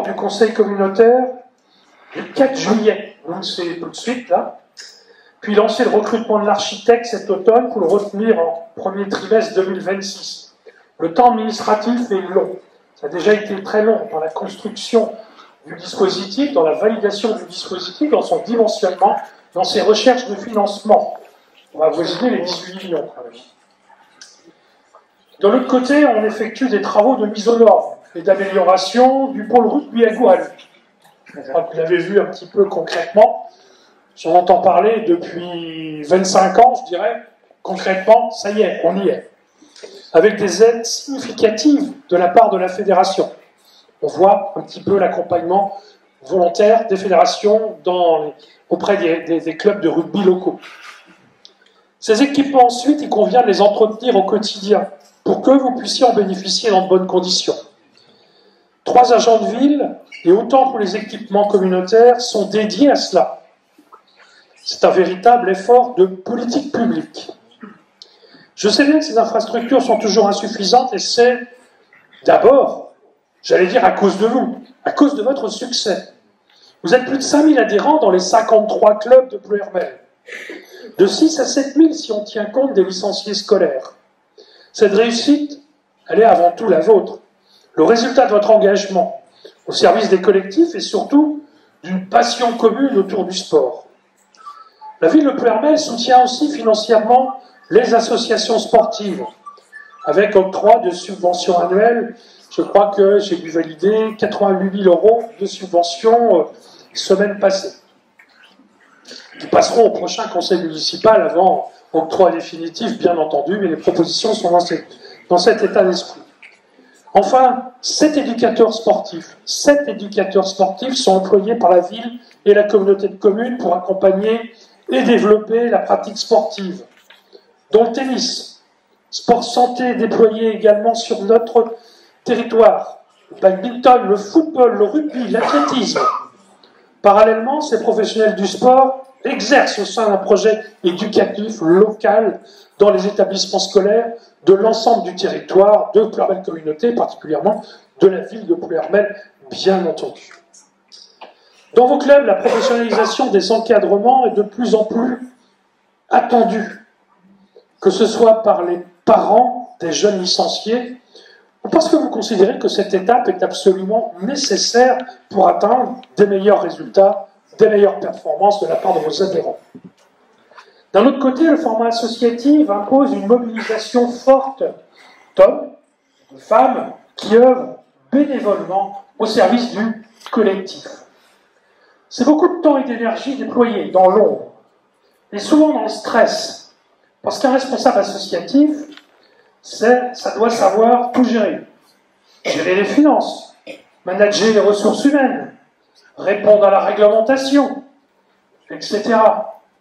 du Conseil communautaire le 4 juillet, donc c'est tout de suite là, puis lancer le recrutement de l'architecte cet automne pour le retenir en premier trimestre 2026. Le temps administratif est long. Ça a déjà été très long dans la construction du dispositif, dans la validation du dispositif, dans son dimensionnement, dans ses recherches de financement. On va avoisiner les 18 millions quand même. De l'autre côté, on effectue des travaux de mise aux normes et d'amélioration du pôle rugby à Goual. Je crois que vous l'avez vu un petit peu concrètement. J'en entends parler depuis 25 ans, je dirais. Concrètement, ça y est, on y est. Avec des aides significatives de la part de la fédération. On voit un petit peu l'accompagnement volontaire des fédérations auprès des clubs de rugby locaux. Ces équipements, ensuite, il convient de les entretenir au quotidien pour que vous puissiez en bénéficier dans de bonnes conditions. 3 agents de ville, et autant pour les équipements communautaires, sont dédiés à cela. C'est un véritable effort de politique publique. Je sais bien que ces infrastructures sont toujours insuffisantes, et c'est d'abord, j'allais dire à cause de vous, à cause de votre succès. Vous êtes plus de 5000 adhérents dans les 53 clubs de Plouermel. De 6 à 7000 si on tient compte des licenciés scolaires. Cette réussite, elle est avant tout la vôtre. Le résultat de votre engagement au service des collectifs et surtout d'une passion commune autour du sport. La ville de Plouermel soutient aussi financièrement les associations sportives, avec octroi de subventions annuelles. Je crois que j'ai dû valider 88 000 € de subventions semaine passée, qui passeront au prochain conseil municipal avant octroi définitif, bien entendu, mais les propositions sont dans cet état d'esprit. Enfin, 7 éducateurs sportifs sont employés par la ville et la communauté de communes pour accompagner et développer la pratique sportive, dont le tennis, sport santé déployé également sur notre territoire, le badminton, le football, le rugby, l'athlétisme. Parallèlement, ces professionnels du sport exercent au sein d'un projet éducatif local dans les établissements scolaires de l'ensemble du territoire de Plouermel Communauté, particulièrement de la ville de Plouermel, bien entendu. Dans vos clubs, la professionnalisation des encadrements est de plus en plus attendue, que ce soit par les parents des jeunes licenciés, ou parce que vous considérez que cette étape est absolument nécessaire pour atteindre des meilleurs résultats, des meilleures performances de la part de vos adhérents. D'un autre côté, le format associatif impose une mobilisation forte d'hommes, de femmes qui œuvrent bénévolement au service du collectif. C'est beaucoup de temps et d'énergie déployés dans l'ombre, et souvent dans le stress, parce qu'un responsable associatif, ça doit savoir tout gérer. Gérer les finances, manager les ressources humaines, répondre à la réglementation, etc.,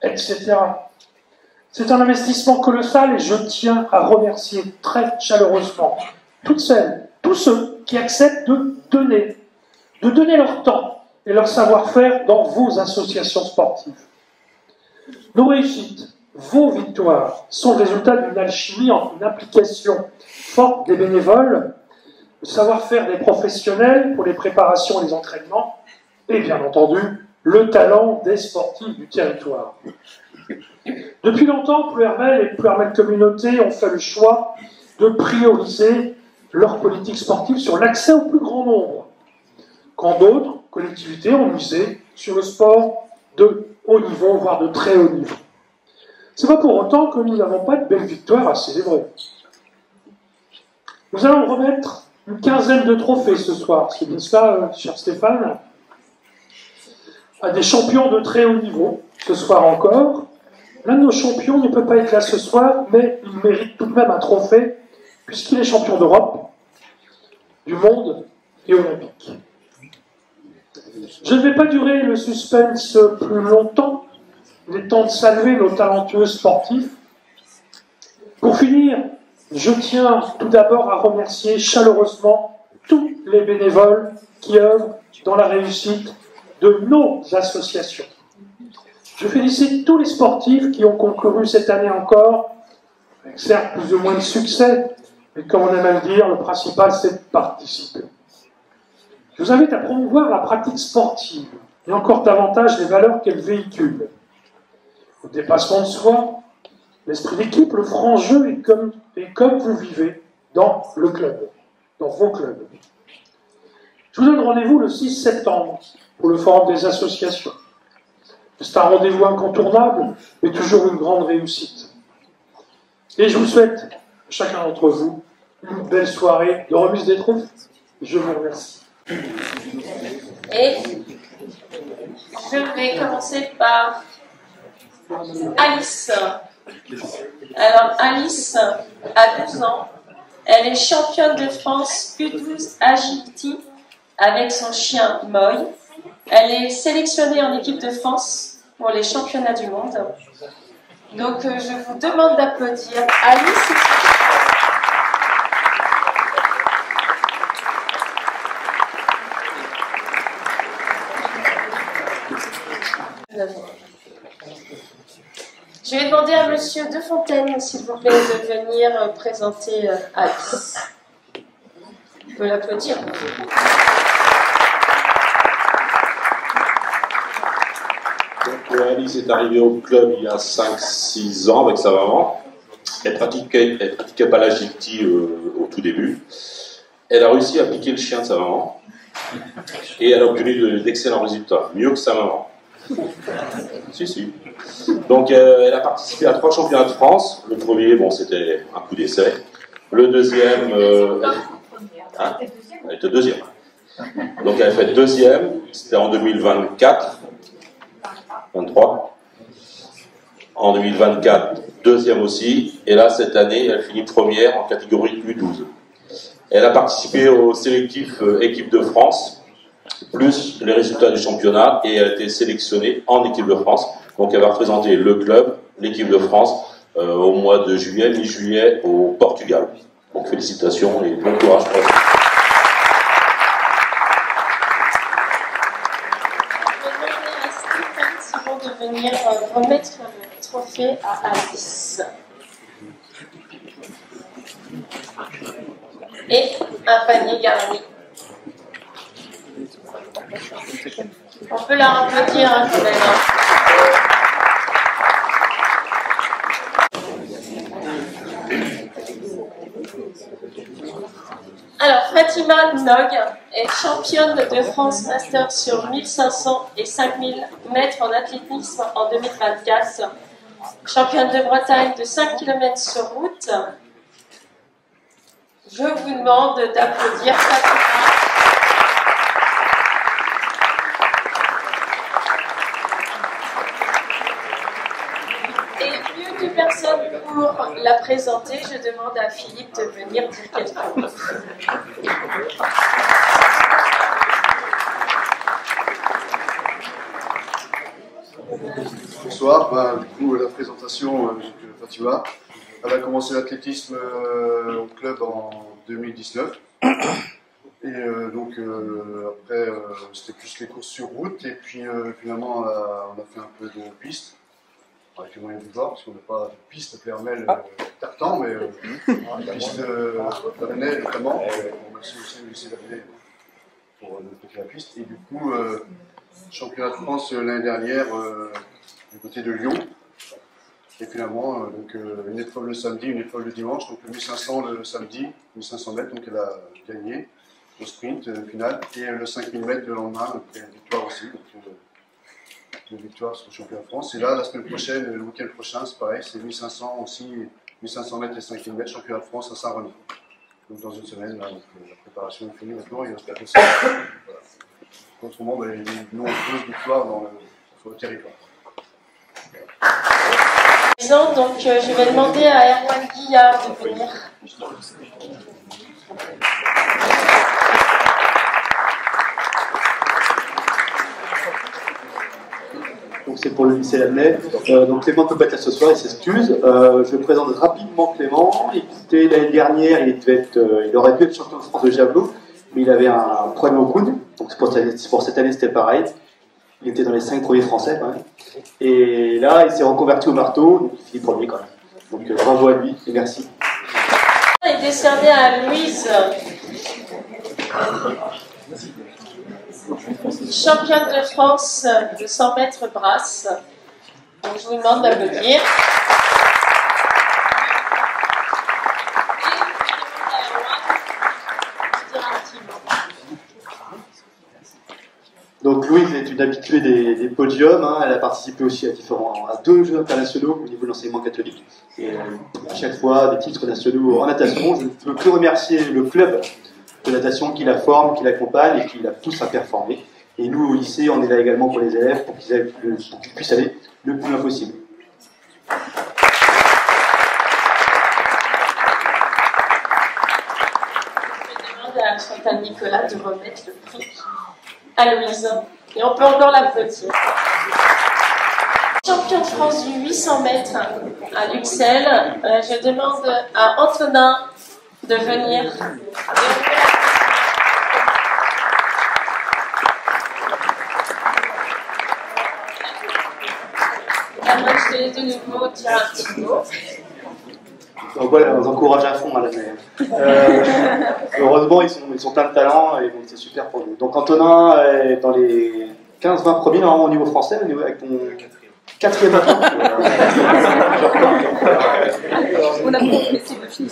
etc. C'est un investissement colossal et je tiens à remercier très chaleureusement toutes celles, tous ceux qui acceptent de donner leur temps et leur savoir-faire dans vos associations sportives. Nos réussites, vos victoires, sont le résultat d'une alchimie entre une application forte des bénévoles, le savoir-faire des professionnels pour les préparations et les entraînements, et bien entendu, le talent des sportifs du territoire. Depuis longtemps, Plouermel et Plouermel Communauté ont fait le choix de prioriser leur politique sportive sur l'accès au plus grand nombre, quand d'autres collectivités ont misé sur le sport de haut niveau, voire de très haut niveau. Ce n'est pas pour autant que nous n'avons pas de belles victoires à célébrer. Nous allons remettre une quinzaine de trophées ce soir, c'est bien ça, cher Stéphane, à des champions de très haut niveau, ce soir encore. L'un de nos champions ne peut pas être là ce soir, mais il mérite tout de même un trophée, puisqu'il est champion d'Europe, du monde et olympique. Je ne vais pas durer le suspense plus longtemps. Il est temps de saluer nos talentueux sportifs. Pour finir, je tiens tout d'abord à remercier chaleureusement tous les bénévoles qui œuvrent dans la réussite de nos associations. Je félicite tous les sportifs qui ont concouru cette année encore, avec certes plus ou moins de succès, mais comme on aime à le dire, le principal c'est de participer. Je vous invite à promouvoir la pratique sportive et encore davantage les valeurs qu'elle véhicule. Le dépassement de soi, l'esprit d'équipe, le franc jeu et comme vous vivez dans le club, dans vos clubs. Je vous donne rendez-vous le 6 septembre pour le forum des associations. C'est un rendez-vous incontournable, mais toujours une grande réussite. Et je vous souhaite, chacun d'entre vous, une belle soirée de remise des trophées. Je vous remercie. Et je vais commencer par Alice. Alors Alice a 12 ans. Elle est championne de France U12 Agility avec son chien Moy. Elle est sélectionnée en équipe de France pour les championnats du monde. Donc je vous demande d'applaudir Alice. Je vais demander à Monsieur Defontaine, s'il vous plaît, de venir présenter Alice. On peut l'applaudir. Alice est arrivée au club il y a 5-6 ans avec sa maman. Elle pratiquait pas l'agility au tout début. Elle a réussi à piquer le chien de sa maman. Et elle a obtenu d'excellents résultats, mieux que sa maman. Si. Donc elle a participé à 3 championnats de France. Le premier, bon, c'était un coup d'essai. Le deuxième, elle était deuxième. Donc elle a fait deuxième, c'était en 2024. 23. En 2024, deuxième aussi. Et là, cette année, elle finit première en catégorie U12. Elle a participé au sélectif équipe de France, plus les résultats du championnat, et elle a été sélectionnée en équipe de France. Donc elle va représenter le club, l'équipe de France, au mois de juillet, mi-juillet, au Portugal. Donc félicitations et bon courage pour elle. De venir remettre le trophée à Alice. Et un panier garni. On peut la applaudir quand même. Alors, Fatima Nog est championne de France Master sur 1500 et 5000 mètres en athlétisme en 2024. Championne de Bretagne de 5 km sur route. Je vous demande d'applaudir Fatima. Et plus de personne pour la présenter, je demande à Philippe de venir dire quelques mots. Bonsoir, du coup la présentation de Fatima. Elle a commencé l'athlétisme au club en 2019. Et donc après c'était plus les courses sur route et puis finalement on a fait un peu de piste. Avec les moyens du bord, parce qu'on n'a pas de piste Clermel Tartan, mais piste d'Avenay notamment. On a aussi le lycée d'Avenay pour la piste. Et du coup, championnat de France l'année dernière du côté de Lyon. Et finalement, donc, une épreuve le samedi, une épreuve le dimanche. Donc le 1500 le samedi, 1500 mètres, donc elle a gagné au sprint final. Et le 5000 mètres le lendemain, donc une victoire aussi. Donc, de victoire sur le championnat de France. Et là, la semaine prochaine, le week-end prochain, c'est pareil, c'est 1500 aussi, 1500 mètres et 5000 mètres, championnat de France à Saint-René. Donc dans une semaine, là, donc, la préparation est finie maintenant, il reste la course. Voilà. Autrement, nous, on pose victoire sur le territoire. Donc, je vais demander à Erwan Guillard de venir. Donc c'est pour le lycée Lamennais. Donc Clément ne peut pas être là ce soir, il s'excuse. Je présente rapidement Clément. Écoutez, l'année dernière, il aurait dû être champion de France de javelot, mais il avait un problème au coude. Donc pour cette année, c'était pareil. Il était dans les 5 premiers français quand même. Et là, il s'est reconverti au marteau, donc il finit premier quand même. Donc bravo à lui et merci. Il est décerné à Louise. championne de France de 100 mètres brasse. Donc, je vous demande d'applaudir. Donc Louise est une habituée des podiums, hein. Elle a participé aussi à 2 Jeux internationaux au niveau de l'enseignement catholique. Et à chaque fois des titres nationaux en natation. Je ne peux que remercier le club de natation qui la forme, qui l'accompagne et qui la pousse à performer. Et nous au lycée, on est là également pour les élèves pour qu'ils puissent aller le plus loin possible. Je demande à Chantal Nicolas de remettre le prix à Louise. Et on peut encore l'applaudir. Champion de France du 800 mètres à Luxelles, je demande à Antonin de venir. Moi, je vais de nouveau dire un petit mot. Donc voilà, on encourage à fond, madame. Heureusement, ils sont plein de talent et c'est super pour nous. Donc Antonin est dans les 15-20 premiers normalement au niveau français, avec ton 4e atteinte. On a progressé de finir.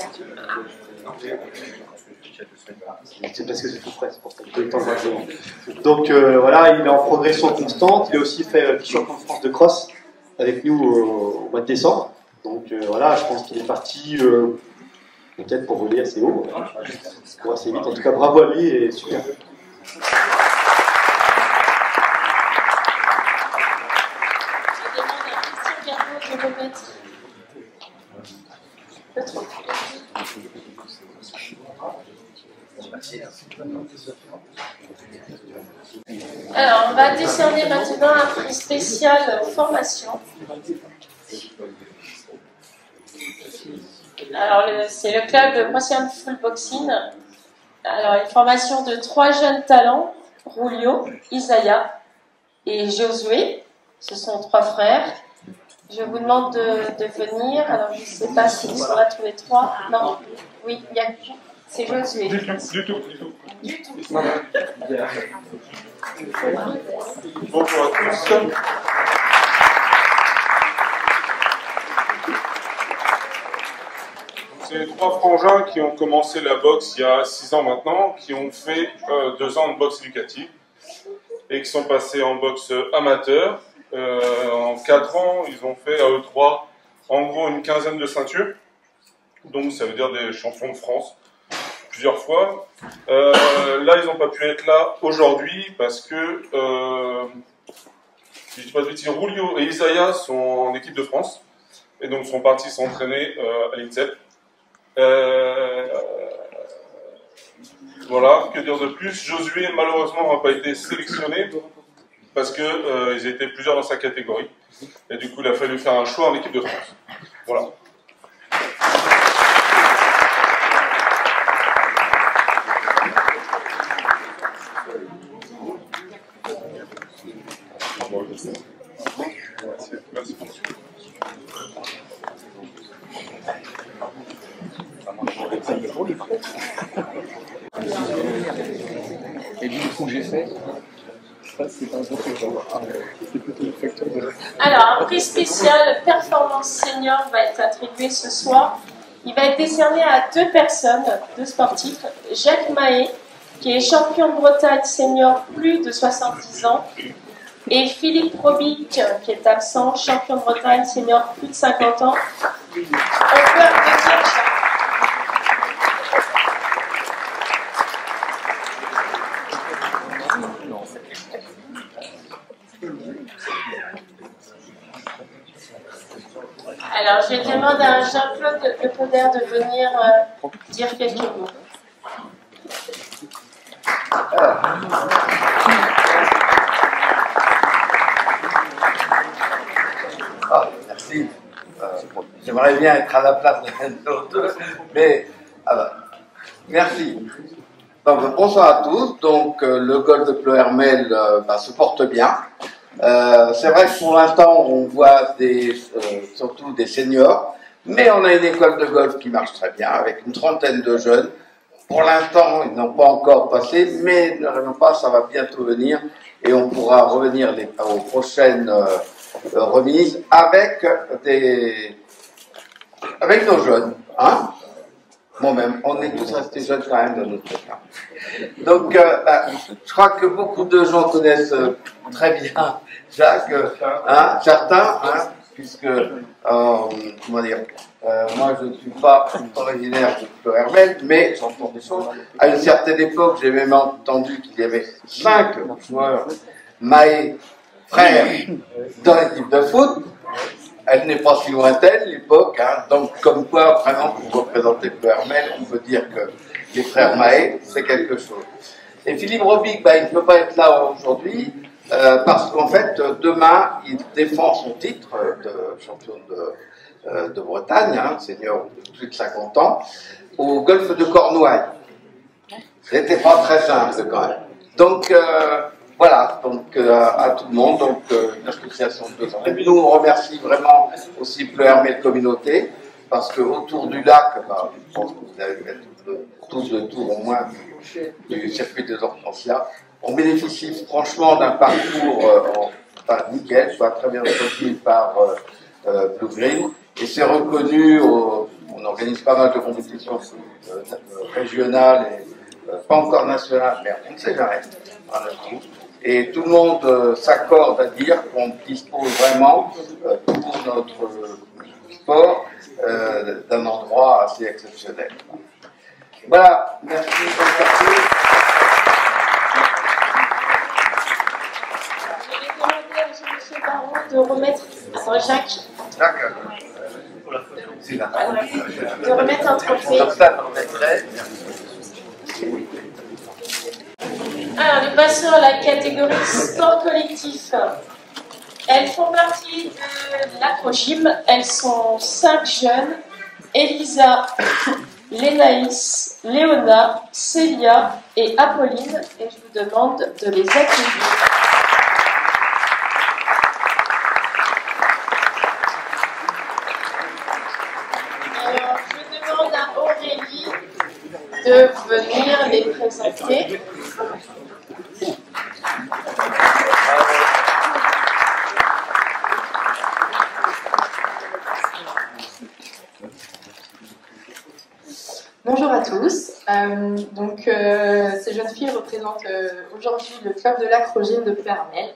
C'est parce que c'est tout frais, c'est pour ça que le temps de Donc voilà, il est en progression constante. Il a aussi fait vice-champion de France de cross avec nous au mois de décembre. Donc voilà, je pense qu'il est parti peut-être pour voler assez haut, pour assez vite. En tout cas, bravo à lui et super. Je vais remettre le trophée. Alors, on va décerner maintenant un prix spécial formation. Alors, c'est le club de Brazilian Full Boxing. Alors, une formation de 3 jeunes talents, Julio, Isaiah et Josué. Ce sont 3 frères. Je vous demande de venir. Alors, je ne sais pas s'ils sont là tous les 3. Non. Oui, il y a... C'est Josué. Du tout. Du tout. Bonjour à tous. C'est 3 frangins qui ont commencé la boxe il y a 6 ans maintenant, qui ont fait 2 ans de boxe éducative et qui sont passés en boxe amateur. En 4 ans, ils ont fait à eux 3 en gros une quinzaine de ceintures. Donc ça veut dire des champions de France plusieurs fois. Là, ils n'ont pas pu être là aujourd'hui parce que si je dis pas de bêtises, Julio et Isaiah sont en équipe de France et donc sont partis s'entraîner à l'INSEP. Voilà, que dire de plus? Josué malheureusement n'a pas été sélectionné parce que ils étaient plusieurs dans sa catégorie et du coup il a fallu faire un choix en équipe de France. Voilà. Merci. Et du coup, j'ai fait. Ça, c'est un bon c'est plutôt le facteur de. Alors, un prix spécial performance senior va être attribué ce soir. Il va être décerné à 2 personnes, 2 sportifs. Jacques Mahé, qui est champion de Bretagne senior plus de 70 ans, et Philippe Robic, qui est absent, champion de Bretagne senior plus de 50 ans. On peut applaudir Jacques. Alors, je demande à Jean-Claude Lepauder de venir dire quelques mots. Merci. J'aimerais bien être à la place de l'autre, mais merci. Donc, bonsoir à tous. Donc, le golf de Ploërmel se porte bien. C'est vrai que pour l'instant, on voit surtout des seniors, mais on a une école de golf qui marche très bien, avec une trentaine de jeunes. Pour l'instant, ils n'ont pas encore passé, mais ne rêvons pas, ça va bientôt venir. et on pourra revenir aux prochaines remises avec nos jeunes, hein. Moi-même, on est tous restés jeunes quand même dans notre cas. Donc, je crois que beaucoup de gens connaissent très bien Jacques, hein, certains, hein, puisque, comment dire, moi je ne suis pas originaire de Ploërmel, mais j'entends des choses. À une certaine époque, j'ai même entendu qu'il y avait 5 joueurs Mahé frères dans l'équipe de foot. Elle n'est pas si lointaine, l'époque, hein, donc comme quoi, vraiment, pour représenter Ploërmel, on peut dire que les frères Mahé, c'est quelque chose. Et Philippe Robic, il ne peut pas être là aujourd'hui, parce qu'en fait, demain, il défend son titre de champion de Bretagne, hein, senior de plus de 50 ans, au golfe de Cornouailles. C'était pas très simple quand même. Donc, voilà, donc à tout le monde, donc l'association de 2 ans. Et nous, on remercie vraiment aussi Ploërmel Communauté, parce qu'autour du lac, je pense que vous avez fait tous le tour au moins du circuit des Hortensias, on bénéficie franchement d'un parcours nickel, soit très bien reconnu par Blue Green, et c'est reconnu, on organise pas mal de compétitions régionales et pas encore nationales, mais on ne sait jamais. Et tout le monde s'accorde à dire qu'on dispose vraiment pour notre sport d'un endroit assez exceptionnel. Voilà, merci. Je vais demander à M. Baron de remettre Jacques. De remettre un trophée. Alors, nous passons à la catégorie sport collectif. Elles font partie de l'acrogym. Elles sont 5 jeunes. Elisa, Lénaïs, Léona, Célia et Apolline. Et je vous demande de les accueillir. Alors, je demande à Aurélie de venir les présenter. Bonjour à tous. Ces jeunes filles représentent aujourd'hui le club de l'acrogym de Ploërmel.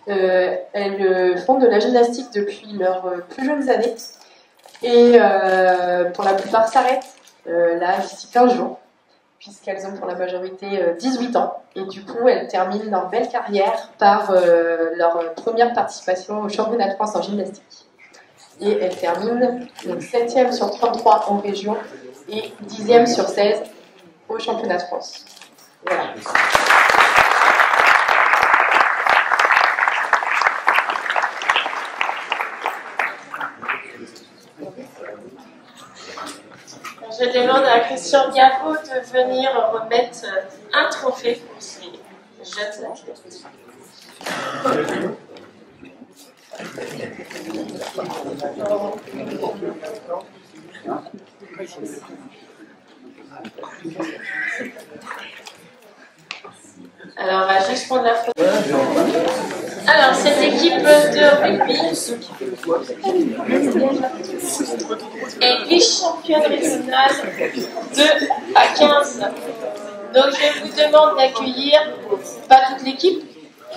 Elles font de la gymnastique depuis leurs plus jeunes années et pour la plupart s'arrêtent là d'ici 15 jours puisqu'elles ont pour la majorité 18 ans et du coup elles terminent leur belle carrière par leur première participation au championnat de France en gymnastique. Et elles terminent donc 7e sur 33 en région et 10e sur 16 au championnat de France. Voilà. Je demande à Christian Biavo de venir remettre un trophée pour ces jeunes athlètes. Alors, on va juste prendre la photo. Alors, cette équipe de rugby est vice-championne régionale 2 à 15. Donc, je vous demande d'accueillir, pas toute l'équipe,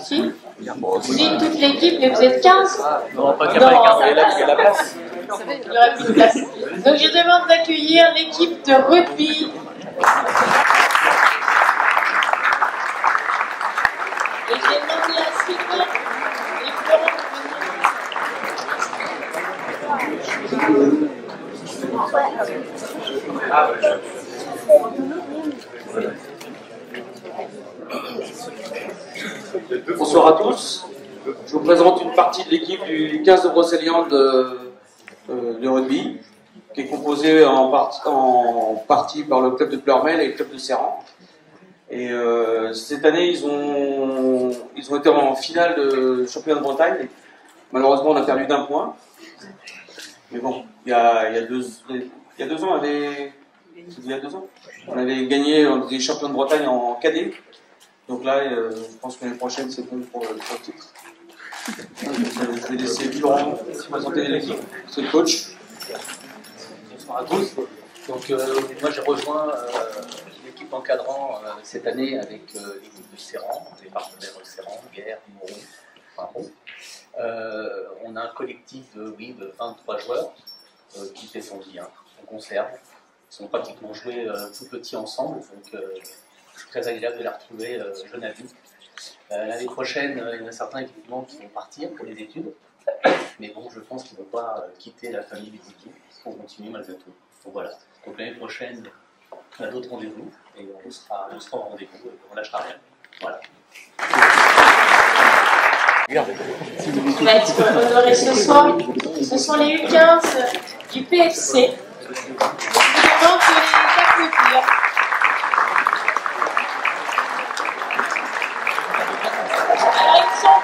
si toute l'équipe, mais vous êtes 15. Non, pas 15, il y a la place. Il n'y aura plus de place. Donc, je demande d'accueillir l'équipe de rugby. Et j'ai demandé à Sylvain et Florent de venir. Bonsoir à tous. Je vous présente une partie de l'équipe du 15 de Brocéliande de rugby, qui est composée en partie par le club de Ploërmel et le club de Serran. Et cette année, ils ont été en finale de championnat de Bretagne. Malheureusement, on a perdu d'1 point. Mais bon, il y a 2 ans, on avait gagné, on était champion de Bretagne en cadet. Donc là, je pense que l'année prochaine, c'est bon pour le titre. Je vais laisser Florent présenter l'équipe, c'est le coach. Bonsoir à tous. Donc, moi, j'ai rejoint l'équipe encadrant cette année avec l'équipe de Serran, les partenaires Serran, Guerre, Moreau, Faro. On a un collectif de 23 joueurs qui fait son bien. On conserve. Ils sont pratiquement joués tout petits ensemble, donc c'est très agréable de les retrouver jeunes adultes. L'année prochaine, il y en a certains équipements qui vont partir pour les études, mais bon, je pense qu'ils ne vont pas quitter la famille du Ziki, ils vont continuer malgré tout. Donc voilà. Donc l'année prochaine, on a d'autres rendez-vous et on sera au rendez-vous, on ne lâchera rien. Voilà. Qui va être honoré ce soir, ce sont les U15 du PFC. Je vous demande de les applaudir. Alors ils sont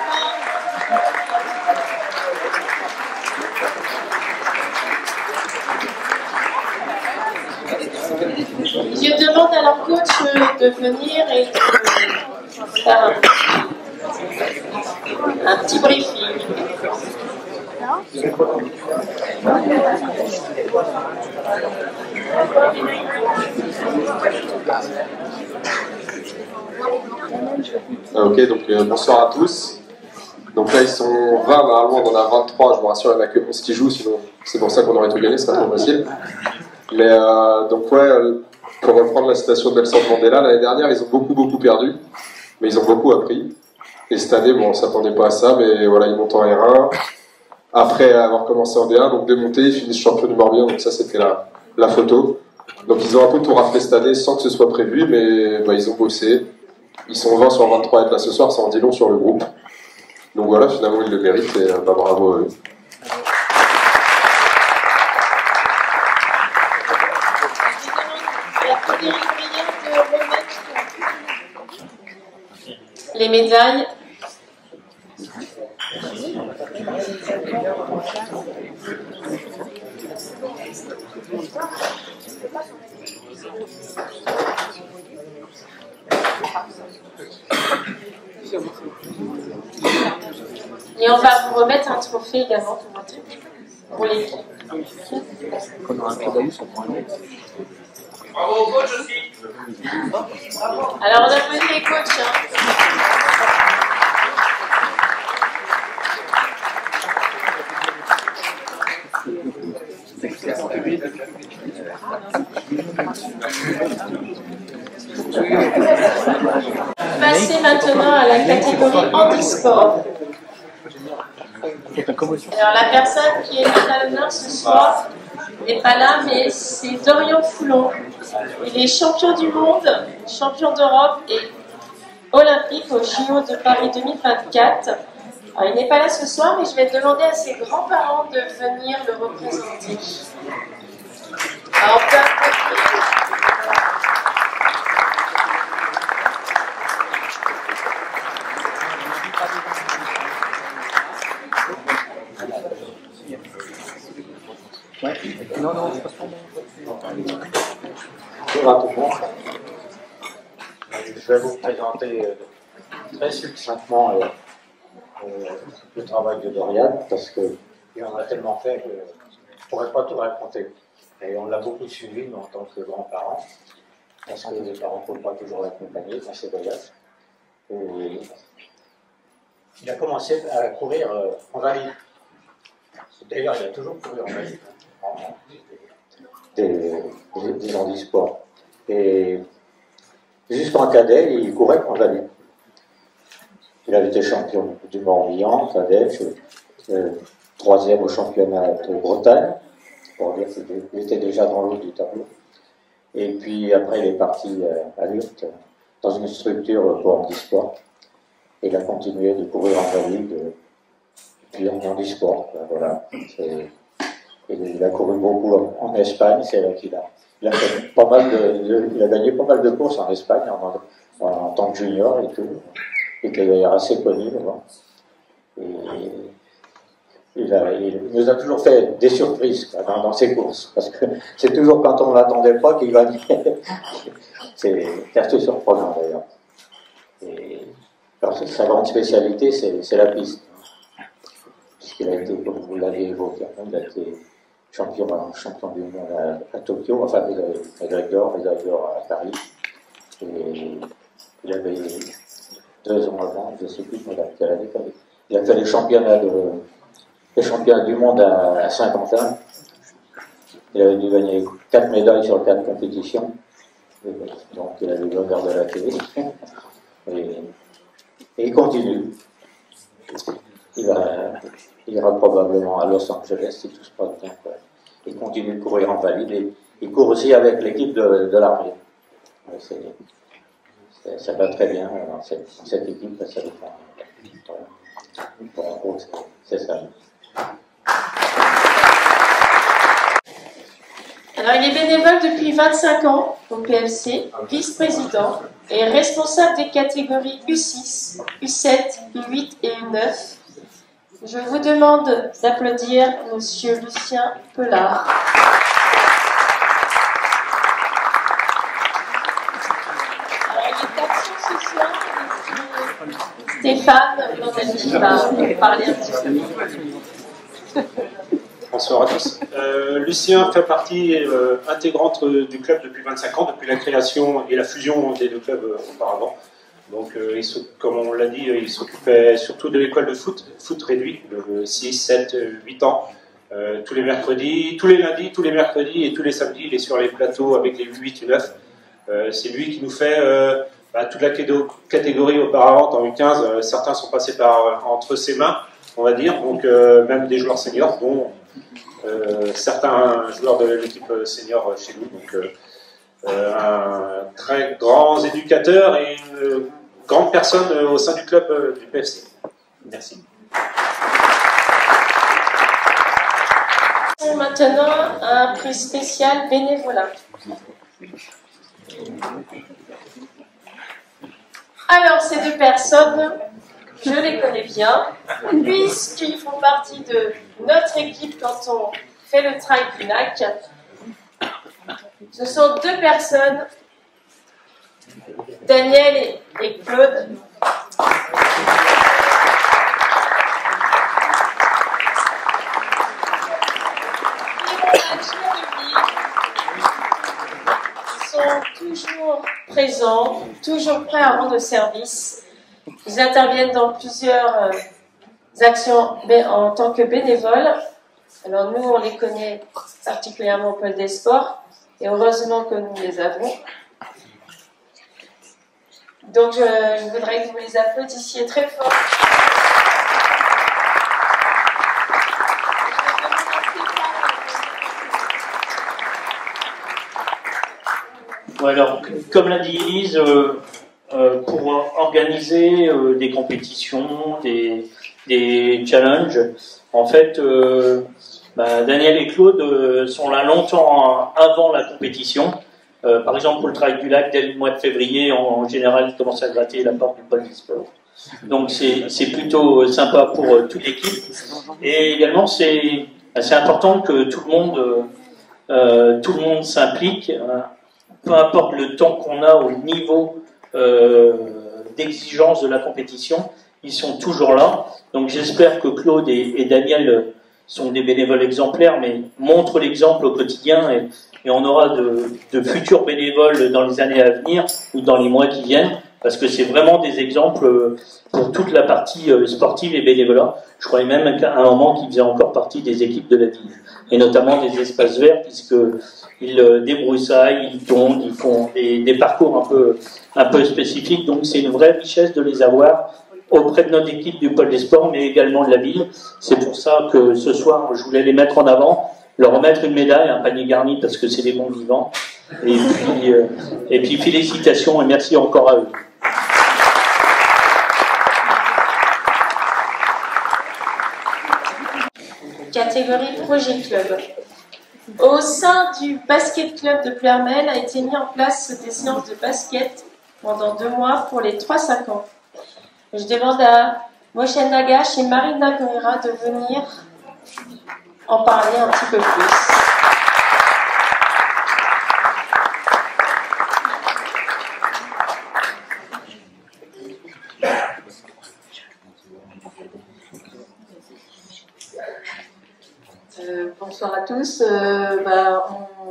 je demande à leur coach de venir et de faire un petit briefing. Ok, donc bonsoir à tous. Donc là ils sont 20, normalement on en a 23, je vous rassure, il n'y en a que 11 qui jouent, sinon c'est pour ça qu'on aurait tout gagné, ce serait trop facile. Mais donc ouais, pour reprendre la citation de Nelson Mandela, l'année dernière ils ont beaucoup perdu, mais ils ont beaucoup appris. Et cette année, bon, on ne s'attendait pas à ça, mais voilà, ils montent en R1. Après avoir commencé en D1, donc démonté, ils finissent champion du Morbihan, donc ça c'était la photo. Donc ils ont un peu tout raflé cette année sans que ce soit prévu, mais bah, ils ont bossé. Ils sont 20 sur 23 à être là ce soir, ça en dit long sur le groupe. Donc voilà, finalement ils le méritent et bah, bravo à eux. Les médailles. Et on va vous remettre un trophée également pour l'équipe. Quand on a un Claudius, on prend un autre. Bravo au coach aussi. Alors on applaudit les coachs. Passer maintenant à la catégorie handisport. Alors la personne qui est à l'honneur ce soir n'est pas là, mais c'est Dorian Foulon. Il est champion du monde, champion d'Europe et olympique au JO de Paris 2024. Alors, il n'est pas là ce soir, mais je vais demander à ses grands-parents de venir le représenter. Alors, on peut applaudir. Ouais. Non, c'est pas ça. Bonjour à tout le monde. Je vais vous présenter très succinctement le travail de Dorian, parce qu'il en a tellement fait que je ne pourrais pas tout raconter. Et on l'a beaucoup suivi, nous, en tant que grands-parents, parce que les parents ne peuvent pas toujours l'accompagner dans ses voyages. Et il a commencé à courir en Valais. D'ailleurs, il a toujours couru en Valais. Des handisports. Et jusqu'en cadet, il courait en Valais. Il avait été champion du Morbihan, cadet, troisième au championnat de Bretagne, pour dire qu'il était déjà dans l'eau du tableau. Et puis après, il est parti à Lurte, dans une structure pour handisport. Et il a continué de courir en Valais, puis en handisport. Voilà. Il a couru beaucoup en Espagne, c'est là qu'il a gagné pas mal de courses en Espagne en tant que junior et tout, et qu'il est assez connu. Et il nous a toujours fait des surprises dans ses courses, parce que c'est toujours quand on ne l'attendait pas qu'il va dire. C'est assez surprenant d'ailleurs. Et Alors, sa grande spécialité, c'est la piste. Puisqu'il a été, comme vous l'avez évoqué, il a été champion du monde à Tokyo, enfin, médaille d'or à Paris. Et il avait 2 ans avant, je ne sais plus quelle année, il a fait les championnats du monde à Saint-Quentin. Il avait dû gagner 4 médailles sur 4 compétitions. Donc il a eu l'honneur de la télé. Et il continue. Il ira probablement à Los Angeles si tout se passe bien. Il continue de courir en valide et il court aussi avec l'équipe de l'armée. Ça va très bien dans cette équipe. Ça dépend. En gros, c'est ça. Alors, il est bénévole depuis 25 ans au PFC, vice-président et responsable des catégories U6, U7, U8 et U9. Je vous demande d'applaudir Monsieur Lucien Pelard. Alors, il est action sociale. Stéphane Landani va parler un petit peu. Bonsoir à tous. Lucien fait partie intégrante du club depuis 25 ans, depuis la création et la fusion des 2 clubs auparavant. Donc, comme on l'a dit, il s'occupait surtout de l'école de foot réduit, de 6, 7, 8 ans. Tous les mercredis, tous les lundis, tous les mercredis et tous les samedis, il est sur les plateaux avec les U8, U9. C'est lui qui nous fait toute la catégorie auparavant en U15. Certains sont passés entre ses mains, on va dire, donc même des joueurs seniors, dont certains joueurs de l'équipe senior chez nous. Donc, un très grand éducateur et une grande personne au sein du club du PFC. Merci. Maintenant, un prix spécial bénévolat. Alors, ces 2 personnes, je les connais bien, puisqu'ils font partie de notre équipe quand on fait le trail du lac. Ce sont 2 personnes, Daniel et Claude. Ils sont toujours présents, toujours prêts à rendre service. Ils interviennent dans plusieurs actions en tant que bénévoles. Alors nous, on les connaît particulièrement au pôle des sports, et heureusement que nous les avons. Donc je voudrais que vous les applaudissiez très fort. Bon, alors, comme l'a dit Elise, pour organiser des compétitions, des challenges, en fait, Daniel et Claude sont là longtemps avant la compétition. Par exemple, pour le Trail du Lac, dès le mois de février, en général, ils commencent à gratter la porte du pôle des sports. Donc c'est plutôt sympa pour toute l'équipe. Et également, c'est assez important que tout le monde s'implique, peu importe le temps qu'on a au niveau d'exigence de la compétition, ils sont toujours là. Donc j'espère que Claude et Daniel sont des bénévoles exemplaires, mais montrent l'exemple au quotidien, et on aura de futurs bénévoles dans les années à venir ou dans les mois qui viennent, parce que c'est vraiment des exemples pour toute la partie sportive et bénévolat. Je croyais même qu'à un moment qu'ils faisaient encore partie des équipes de la ville, et notamment des espaces verts, puisqu'ils débroussaillent, ils tondent, ils font des parcours un peu spécifiques. Donc c'est une vraie richesse de les avoir auprès de notre équipe du pôle des sports, mais également de la ville. C'est pour ça que ce soir, je voulais les mettre en avant, leur remettre une médaille, un panier garni, parce que c'est des bons vivants. Et puis félicitations et merci encore à eux. Catégorie Projet Club. Au sein du basket club de Pleurmel a été mis en place des séances de basket pendant 2 mois pour les 3-5 ans. Je demande à Moshe Nagash et Marina Guerra de venir en parler un petit peu plus. Bonsoir à tous. On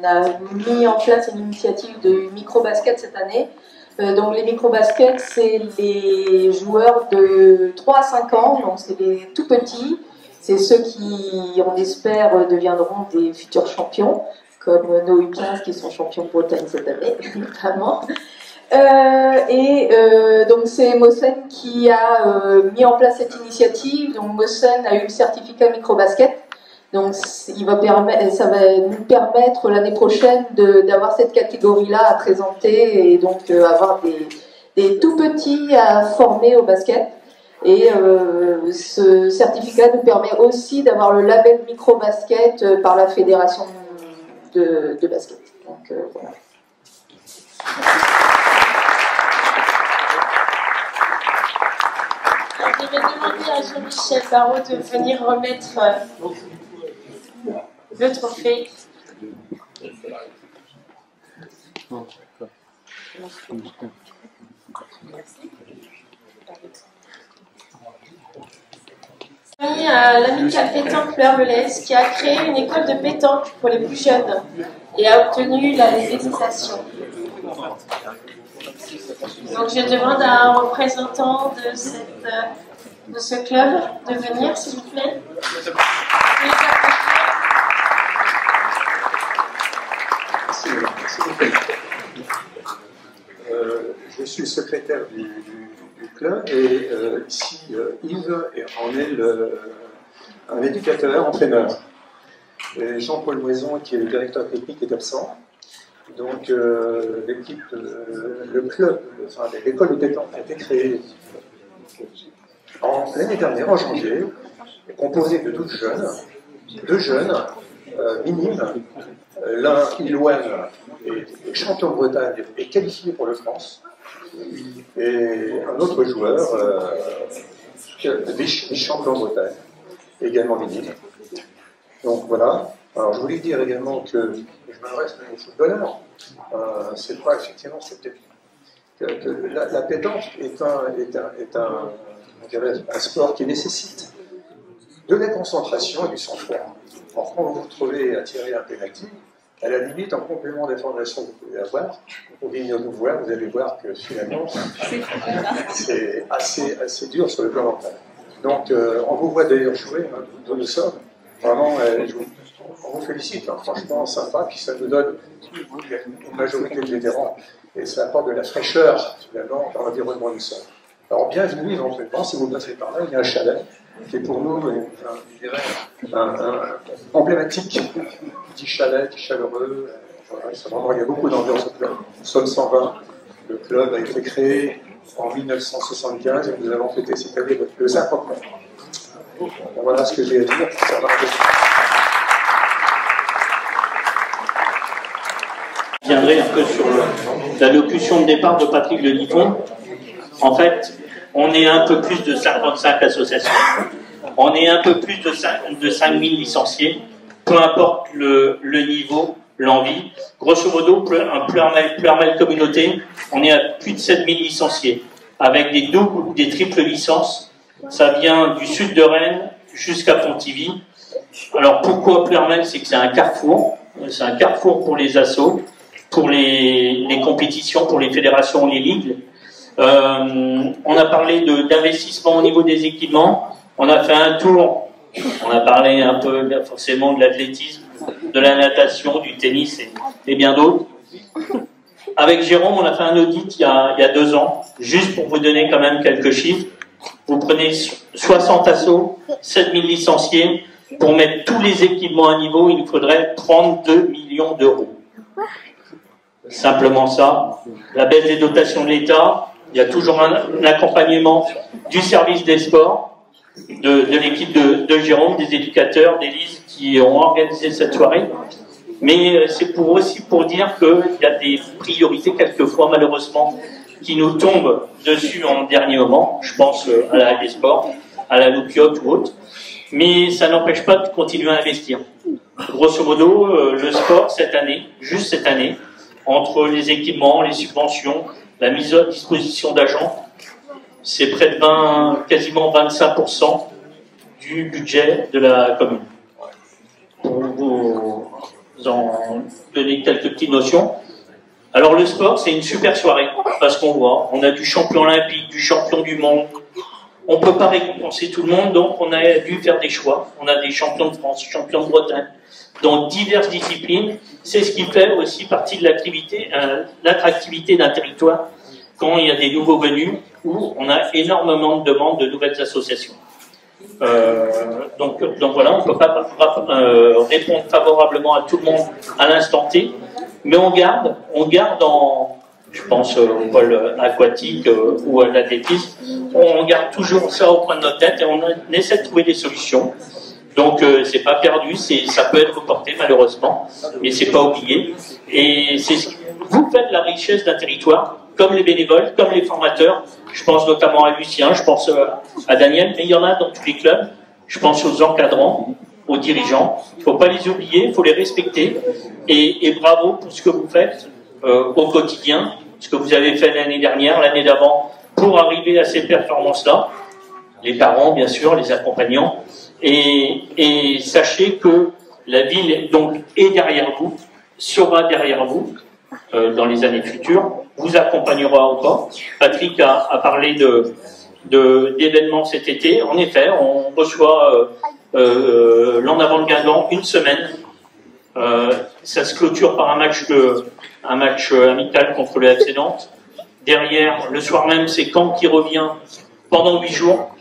a mis en place une initiative de micro-basket cette année. Donc les micro-baskets, c'est les joueurs de 3 à 5 ans, donc c'est les tout petits. C'est ceux qui, on espère, deviendront des futurs champions, comme nos U15 qui sont champions de Bretagne cette année, notamment. Donc c'est Mossen qui a mis en place cette initiative. Donc Mossen a eu le certificat micro-basket. Donc ça va nous permettre l'année prochaine d'avoir cette catégorie-là à présenter et donc avoir des tout petits à former au basket. Et ce certificat nous permet aussi d'avoir le label micro-basket par la fédération de basket. Donc voilà. Je vais demander à Jean-Michel Barraud de venir remettre le trophée. À l'amicale pétanque Pleurs-Belaise qui a créé une école de pétanque pour les plus jeunes et a obtenu la labellisation. Donc je demande à un représentant de ce club de venir, s'il vous plaît. Je suis secrétaire du club et ici Yves en est un éducateur, entraîneur. Et Jean-Paul Moison, qui est le directeur technique, est absent. Donc l'équipe, le club, enfin l'école de pétanque a été créée l'année dernière, en janvier, composée de 12 jeunes, 2 jeunes minimes. L'un, Iloine, est champion de Bretagne et qualifié pour le France. Et un autre joueur, vice-champion de Bretagne, également minime. Donc voilà. Alors je voulais dire également que je m'adresse aux footballeurs. C'est pas effectivement que la pétanque est un sport qui nécessite de la concentration et du sang-froid. Alors quand vous vous trouvez à tirer un pénalty, à la limite, en complément d'informations que vous pouvez avoir, vous pouvez venir nous voir, vous allez voir que finalement, c'est assez dur sur le plan mental. Donc, on vous voit d'ailleurs jouer, hein, d'où nous sommes. Vraiment, on vous félicite, hein, franchement, sympa, puis ça nous donne une majorité de vétérans, et ça apporte de la fraîcheur, finalement, dans l'environnement où nous sommes. Alors, bienvenue, éventuellement, si vous passez par là, il y a un chalet, qui est pour nous, je dirais, emblématique, petit chalet, petit chaleureux. Vraiment, il y a beaucoup d'ambiance au club. Nous sommes 120. Le club a été créé en 1975 et nous avons fêté cette année le 50 ans. Voilà ce que j'ai à dire. Je viendrai un peu sur l'allocution de départ de Patrick Delifon. En fait, on est un peu plus de 55 associations. On est un peu plus de 5000 licenciés, peu importe le niveau, l'envie. Grosso modo, un Pleurmel communauté, on est à plus de 7000 licenciés, avec des doubles ou des triples licences. Ça vient du sud de Rennes jusqu'à Pontivy. Alors pourquoi Pleurmel? C'est que c'est un carrefour. C'est un carrefour pour les assos, pour les compétitions, pour les fédérations, les ligues. On a parlé d'investissement au niveau des équipements. On a fait un tour, on a parlé un peu forcément de l'athlétisme, de la natation, du tennis et bien d'autres. Avec Jérôme, on a fait un audit il y a 2 ans, juste pour vous donner quand même quelques chiffres. Vous prenez 60 assos, 7000 licenciés, pour mettre tous les équipements à niveau, il nous faudrait 32 millions d'euros. Simplement ça. La baisse des dotations de l'État, il y a toujours un accompagnement du service des sports, de l'équipe de Jérôme, des éducateurs, d'Élise qui ont organisé cette soirée. Mais c'est aussi pour dire qu'il y a des priorités quelquefois malheureusement qui nous tombent dessus en dernier moment. Je pense à la des sports, à la Loupiote ou autre. Mais ça n'empêche pas de continuer à investir. Grosso modo, le sport cette année, juste cette année, entre les équipements, les subventions, la mise à disposition d'agents, c'est près de quasiment 25% du budget de la commune. en donner quelques petites notions. Alors le sport, c'est une super soirée, parce qu'on voit, on a du champion olympique, du champion du monde. On ne peut pas récompenser tout le monde, donc on a dû faire des choix. On a des champions de France, champions de Bretagne, dans diverses disciplines. C'est ce qui fait aussi partie de l'attractivité d'un territoire quand il y a des nouveaux venus, où on a énormément de demandes de nouvelles associations. Donc voilà, on ne peut pas répondre favorablement à tout le monde à l'instant T, mais on garde je pense au pôle aquatique ou à l'athlétisme, on garde toujours ça au coin de notre tête et on essaie de trouver des solutions. Donc c'est pas perdu, ça peut être reporté malheureusement, mais c'est pas oublié. Et vous faites la richesse d'un territoire, comme les bénévoles, comme les formateurs. Je pense notamment à Lucien, je pense à Daniel, mais il y en a dans tous les clubs. Je pense aux encadrants, aux dirigeants. Il ne faut pas les oublier, il faut les respecter. Et bravo pour ce que vous faites au quotidien, ce que vous avez fait l'année dernière, l'année d'avant, pour arriver à ces performances-là. Les parents, bien sûr, les accompagnants. Et sachez que la ville donc, est derrière vous, sera derrière vous dans les années futures, vous accompagnera encore. Patrick a parlé d'événements cet été. En effet, on reçoit l'en avant le Guingamp une semaine. Ça se clôture par un match amical contre le FC Nantes. Derrière, le soir même, c'est Caen qui revient pendant 8 jours.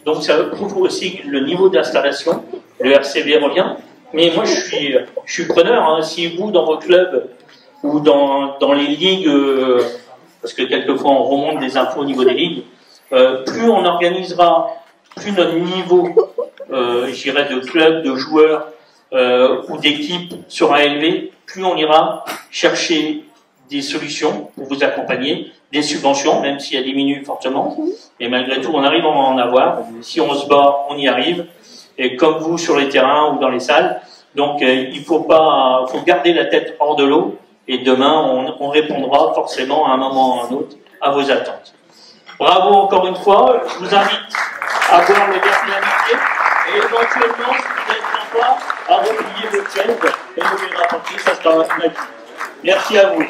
Donc ça prouve aussi le niveau d'installation. Le RCV revient. Mais moi, je suis preneur. Hein. Si vous, dans vos clubs ou dans les ligues, parce que quelquefois on remonte des infos au niveau des ligues, plus on organisera, plus notre niveau, je dirais, de clubs, de joueurs ou d'équipes sera élevé, plus on ira chercher des solutions pour vous accompagner, des subventions, même si elles diminuent fortement. Et malgré tout, on arrive à en avoir. Si on se bat, on y arrive. Et comme vous sur les terrains ou dans les salles. Donc, il faut garder la tête hors de l'eau. Et demain, on répondra forcément à un moment ou à un autre à vos attentes. Bravo encore une fois. Je vous invite à boire le verre d'amitié. Et éventuellement, si vous êtes sympa, à replier votre chaise et nous les rapporter. Ça sera magique. Merci à vous.